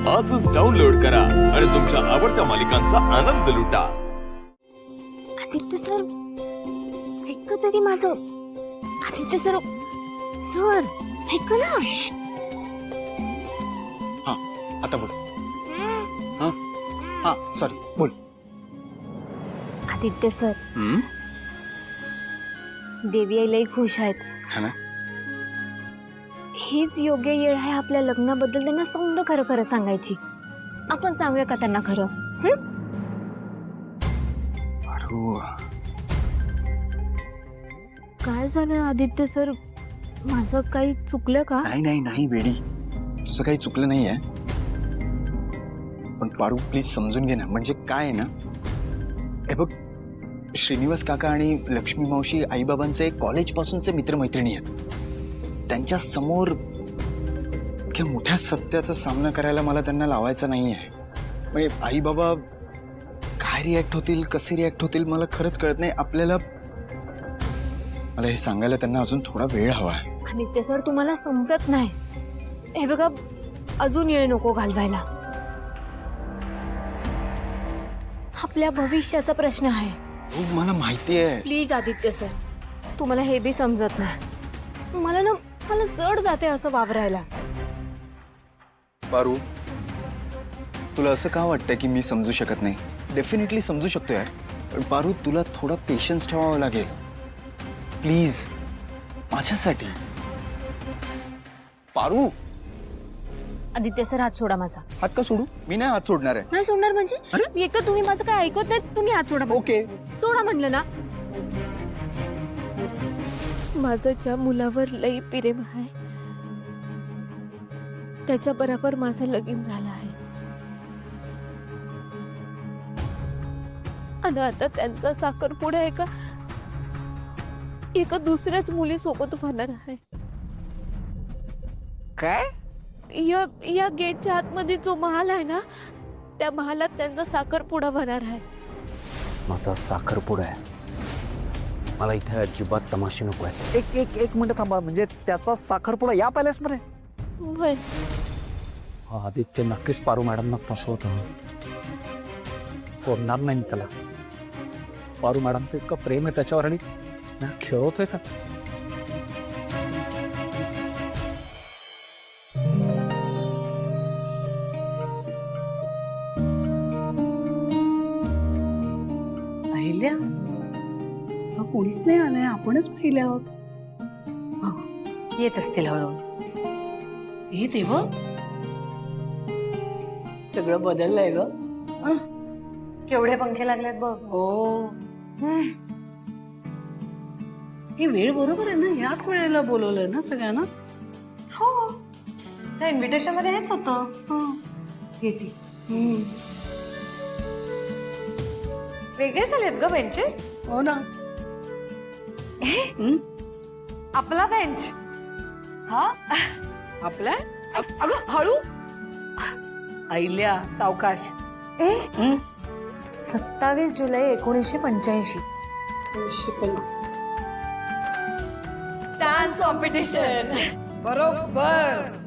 आजच डाउनलोड करा आणि तुमच्या आवडत्या मालिकांचा आनंद लुटा। आदित्य सर, ऐक तरी माझं। आदित्य सर, सर ऐक ना। हाँ, आता बोल। हाँ हाँ सॉरी, बोल। आदित्य सर, देवी आई लई खुश आहेत। है ना? हीच योग्य वेळ आहे आपल्या लग्नाबद्दल त्यांना समज खरं खरं सांगायची। आपण सांगूया का त्यांना खरं? पारू, काय झालं आदित्य सर? माझं काही चुकलं का? नाही नाही नाही वेडी, तुझं काही चुकलं नाहीये। पण पारू प्लीज समजून घे ना, म्हणजे काय आहे ना, हे बघ, श्रीनिवास काका आणि लक्ष्मी मावशी आईबाबांचे कॉलेजपासूनचे मित्रमैत्रिणी आहेत। त्यांच्या समोर इतक्या मोठ्या सत्याचा सामना करायला मला त्यांना लावायचा नाहीये। म्हणजे आई बाबा काय रिॲक्ट होतील, कसे रिॲक्ट होतील मला खरंच कळत नाही। मला हे सांगायला त्यांना अजून थोडा वेळ हवा आहे। आदित्य सर, तुम्हाला समजत नाही। हे बघा, अजून वेळ नको घालवायला। आपल्या भविष्याचा प्रश्न आहे। हो, मला माहिती आहे। प्लीज आदित्य सर, तुम्हाला हे बी समजत नाही। मला जड जाते असं वावरायला। पारू, तुला असं का वाटतं की मी समजू शकत नाही? डेफिनेटली समजू शकतो यार, पण पारू तुला थोडा पेशन्स ठेवावा लागेल प्लीज, माझ्यासाठी। पारू, आदित्य सर, हात सोडा माझा। हात का सोडू? मी नाही हात सोडणार आहे। नाही सोडणार म्हणजे? एक तर तुम्ही माझं काय ऐकत नाही, तुम्ही हात सोडा। ओके, सोडा म्हणलं ना। माझं ज्या मुलावर लई प्रेम आहे त्याच्या बरोबर माझं लगीन झालं आहे, आणि आता त्यांचा साखरपुडा एका दुसऱ्याच मुलीसोबत होणार आहे। काय? या गेटच्या आतमध्ये जो महाल आहे ना, त्या महालात त्यांचा साखरपुडा होणार आहे। माझा साखरपुडा आहे, मला इथे अजिबात तमाशे नको आहे। एक मिनिट थांबा, म्हणजे त्याचा साखरपुडा या पॅलेसमध्ये? होय। आदित्य नक्कीच पारू मॅडमना फसवतो, होणार नाही त्याला। पारू मॅडमचं इतकं प्रेम आहे त्याच्यावर, आणि खेळवतोय का? पाहिल्या? कोणीच नाही आलंय, आपणच पाहिले आहोत। येत असतील हळूहळू। हे देव, सगळं बदललंय ग। केवढे पंखे लागलेत बघ। हो, ही वेळ बरोबर आहे ना, याच वेळेला बोलवलंय ना सगळ्यांना। हो, त्या इन्व्हिटेशन मध्ये हेच होतं। येते। वेगळे झालेत ग बेंचेस। हो ना। आपला बेंच। हा, आपल्या अगं हळू। आईल्या, सावकाश। 27 जुलै 1985। डान्स कॉम्पिटिशन बरोबर